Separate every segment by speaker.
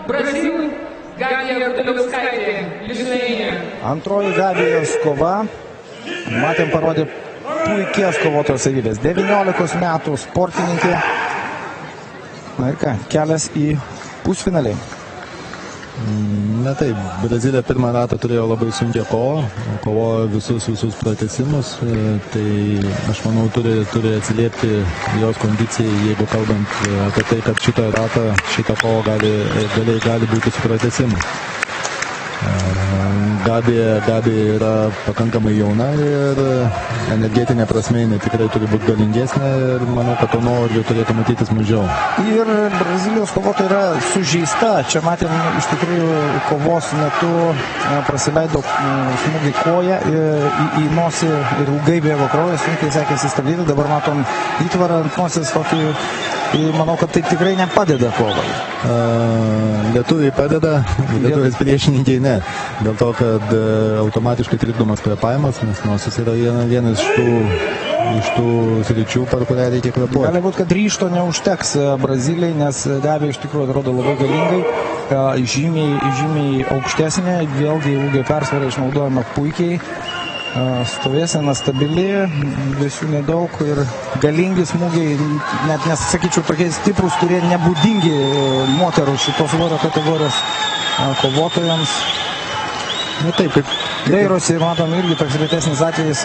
Speaker 1: Brazilui Gabija Gudeliauskaitė, Lithuania.
Speaker 2: Antroji Gabijos kova. Matėm, parodė puikias kovotojos savybės. 19 metų sportininkė. Na ir ką, kelias į pusfinalį.
Speaker 3: Na taip, Brazilija pirmą ratą turėjo labai sunkią kovą, kovojo visus pratęsimus, tai aš manau turi atsiliepti jos kondicijai, jeigu kalbant apie tai, kad šitą ratą, šitą kovą gali būti su pratęsimu. Gabija yra pakankamai jauna ir energetinė prasme jinai tikrai turi būti galingesnė ir manau, kad to nuovargio turėtų matytis mažiau.
Speaker 2: Ir Brazilijos kovotoja yra sužeista. Čia matėm iš tikrųjų kovos metu prasileido smūgį koją į nosį ir ilgai bėgo kraujas, sunkiai sekėsi stabdyti. Dabar matom įtvarą ant nosies tokį. Manau, kad tai tikrai nepadeda kovai.
Speaker 3: Lietuviai padeda, lietuvės priešininkiai ne. Dėl to, kad automatiškai trikdomas kvėpavimas, nes nosis yra vienas iš tų sričių, per kurią reikia kvėpuoti.
Speaker 2: Gali būti, kad ryžto neužteks Brazilijai, nes Gabija iš tikrųjų atrodo labai galingai, žymiai aukštesnė, vėlgi ūgio persvara išnaudojama puikiai. Stovėsena stabili, visų nedaug ir galingi smūgiai, net nesakyčiau tokie stiprus, kurie nebūdingi moterų šitos svorio kategorijos kovotojams.
Speaker 3: Na taip, kaip
Speaker 2: dairosi, matom, irgi toks retesnis atvejis,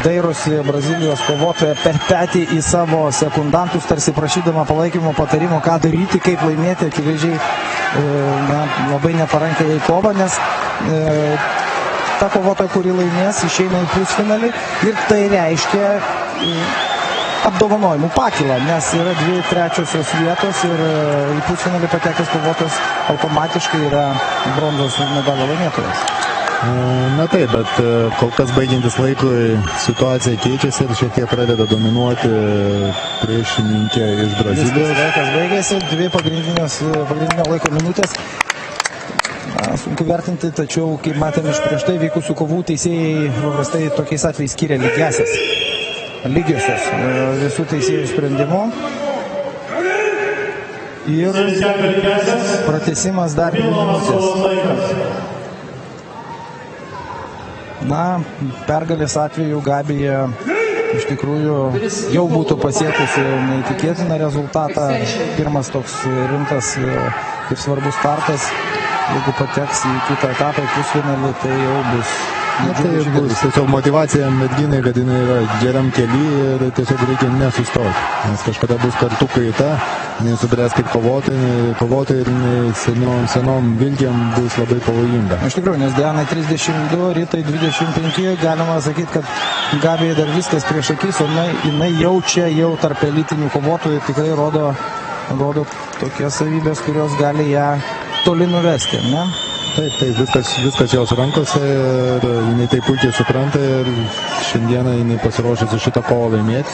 Speaker 2: dairosi Brazilijos kovotoja per petį į savo sekundantus, tarsi prašydama palaikymo patarimo, ką daryti, kaip laimėti, akivaizdžiai labai neparankiai kovą, nes ta kovotoja, kuri laimės, išeina į pusfinalį ir tai reiškia apdovanojimų pakilą, nes yra 2/3 vietos ir į pusfinalį patekęs kovotojas automatiškai yra bronzos medalio laimėtojas.
Speaker 3: Na taip, bet kol kas baigiantis laikui situacija keičiasi ir šiek tiek pradeda dominuoti priešininkė iš Brazilijos.
Speaker 2: Laikas baigėsi, 2 pagrindinio laiko minutės. Sunku vertinti, tačiau, kaip matėme iš prieš tai vykusių kovų, teisėjai paprastai tokiais atvejais skiria lygiosios visų teisėjų sprendimu. Ir pratęsimas dar 2 minutės. Na, pergalės atveju Gabija iš tikrųjų jau būtų pasiekusi neįtikėtiną rezultatą. Pirmas toks rimtas ir svarbus startas. Jeigu pateks į kitą etapą, į pusfinalį, tai jau bus.
Speaker 3: Tai bus tiesiog motivacija merginai, kad jinai yra geram kely ir tiesiog reikia nesustoti. Nes kažkada bus kartu kaita, jinai subręs kaip kovotojai ir senom vilkiam bus labai pavojinga.
Speaker 2: Iš tikrųjų, nes Dianai 32, Ritai 25, galima sakyti, kad Gabijai dar viskas prieš akis, o jinai jaučia jau tarp elitinių kovotojų ir tikrai rodo tokias savybės, kurios gali ją toli nuvesti, ne?
Speaker 3: Taip, viskas jos rankose ir jinai tai puikiai supranta ir šiandieną jinai pasiruošusi šitą kovą laimėti,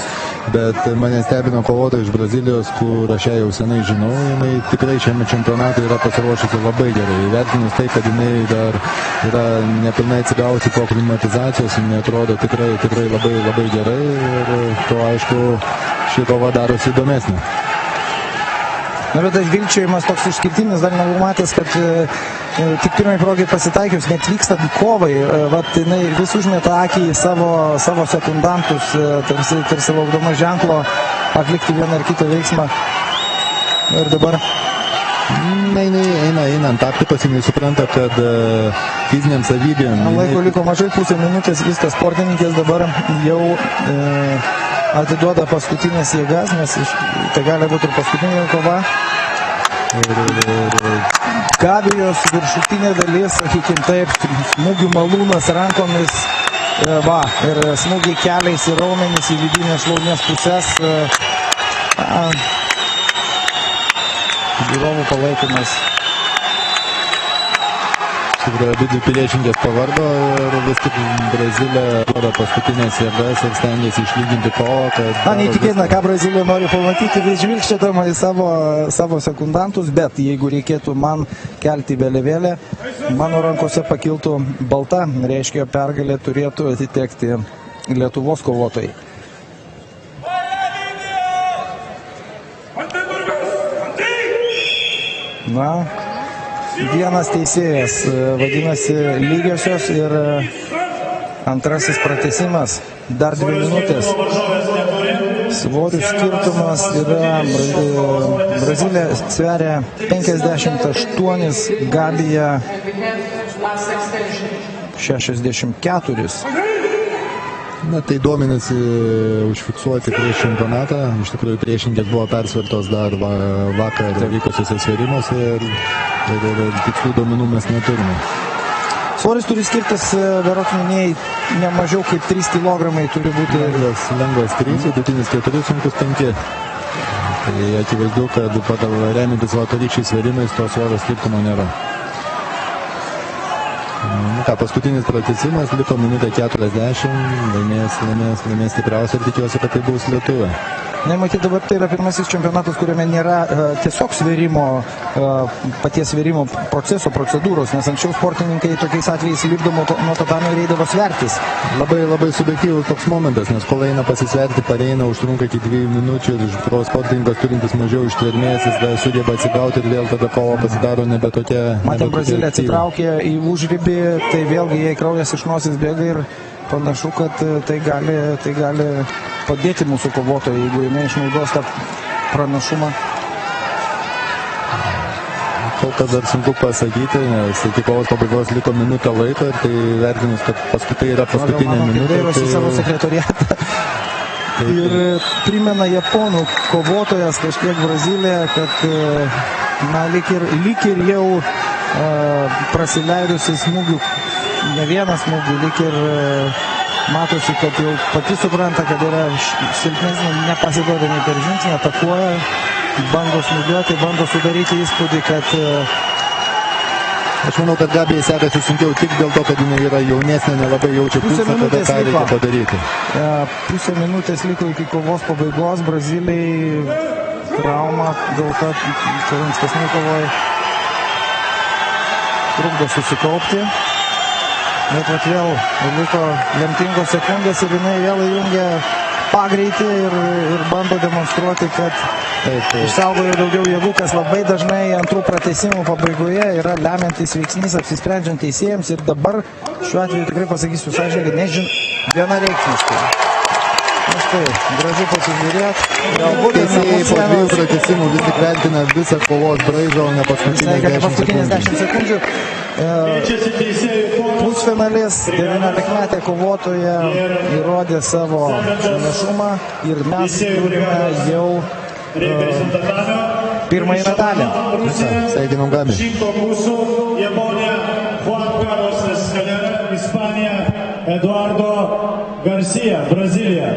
Speaker 3: bet mane stebino kovotoja iš Brazilijos, kur aš ją jau senai žinau, jinai tikrai šiame čempionate yra pasiruošusi labai gerai, įvertinus tai, kad jinai dar yra nepilnai atsigavusi po aklimatizacijos, jinai atrodo tikrai labai gerai ir to aišku ši kova darosi įdomesnė.
Speaker 2: Na, bet tas vilčiojimas toks išskirtinis, dar nebuvau matęs, kad tik pirmai progai pasitaikius, net vykstant kovai, jinai vis užmeta akį į savo sekundantus, tarsi laukdama ženklo atlikti vieną ar kitą veiksmą. Ir dabar
Speaker 3: eina ant taktikos, jinai supranta, kad fiziniam savybėm.
Speaker 2: Laiko liko mažai, pusę minutės, viskas sportininkės dabar jau atiduoda paskutinės jėgas, nes tai gali būti ir paskutinė kova. Gabijos viršutinė dalis, sakykim taip, smūgių malūnas rankomis, ir smūgiai keliais į raumenis, į vidinės šlaunies pusės. Žiūrovų palaikymas.
Speaker 3: Abidvi priešininkės pavargo ir vis tik Brazilija duoda paskutinės jėgas ir stengiasi išlyginti kovą.
Speaker 2: Neįtikėtina, ką Brazilija nori pamatyti, vis žvilgčiodama į savo sekundantus, bet jeigu reikėtų man kelti vėliavėlę, mano rankose pakiltų balta, reiškia pergalė turėtų atitekti Lietuvos kovotojai. Na, vienas teisėjas, vadinasi lygiosios ir antrasis pratęsimas, dar 2 minutės. Svorių skirtumas yra, Brazilija sveria 58, Gabija 64.
Speaker 3: Na, tai duomenys užfiksuoti prieš čempionatą. Iš tikrųjų, priešininkės buvo persvertos dar vakar vykusiuose sverimuose ir tikslių duomenų mes neturime.
Speaker 2: Svoris turi skirtis, berods minėjai, ne mažiau kaip 3 kg turi būti.
Speaker 3: Lengvas 3, vidutinis 4, sunkus 5. Tai akivaizdu, kad pagal remintis vakarykščiais sverimais to svorio skirtumo nėra. Paskutinis pratęsimas, liko minutė 40, laimės stipriausia ir tikiuosi, kad tai bus lietuvė.
Speaker 2: Nematyti, dabar tai yra pirmasis čempionatas, kuriame nėra tiesiog sverimo, paties sverimo proceso, procedūros, nes anksčiau sportininkai tokiais atvejais lipdavo nuo tatamio ir eidavo svertis.
Speaker 3: Labai subjektyvus toks momentas, nes kol eina pasisverti, pareina, užtrunka iki 2 minučių ir sportininkas turintis mažiau ištvermės, jis sugeba atsigauti ir vėl tada kova pasidaro nebe tokia.
Speaker 2: Matėm, Brazilija atsitraukė į užribį, tai vėlgi jai kraujas iš nosies bėga ir panašu, kad tai gali padėti mūsų kovotojai, jeigu jinai išnaudos tą pranašumą.
Speaker 3: Kol kas dar sunku pasakyti, nes iki kovos pabaigos liko minutę laiko ir tai vertinus, kad tai yra paskutinė minutė.
Speaker 2: Dairosi savo sekretoriatą. Ir primena japonų kovotojas kažkiek Brazilija, kad lyg ir jau prasileidusi smūgių, ne vieną smūgį, lyg ir matosi, kad jau pati supranta, kad yra silpnesnė, nepasiduoda nei per žingsnį, atakuoja, bando smūgiuoti, bando sudaryti įspūdį, kad...
Speaker 3: Aš manau, kad Gabijai sekasi sunkiau tik dėl to, kad jinai yra jaunesnė, nelabai jaučia pulsą, tada ką reikia padaryti.
Speaker 2: Pusę minutės liko iki kovos pabaigos, Brazilijai trauma gauta čia ankstesnėj kovoj trukdo susikaupti. Bet vėl liko lemtingos sekundės ir jinai vėl įjungia pagreitį ir bando demonstruoti, kad išsaugojo daugiau jėgų, kas labai dažnai antrų pratęsimų pabaigoje yra lemiantis veiksnys apsisprendžiant teisėjams ir dabar šiuo atveju tikrai pasakysiu sąžiningai, vienareikšmiškai. Štai, gražu pasižiūrėti.
Speaker 3: Teisėjai po 2 pratęsimų vis tik vertina visą kovos braižą, o ne paskutinės 10
Speaker 2: sekundžių. Pusfinalis 19-metė kovotoja įrodė savo pranašumą ir mes turime jau pirmąjį medalį.
Speaker 3: Sveikinam Gabį.
Speaker 4: Juan Carlos Escalera, Ispanija, Eduardo Garcia, Brazilija.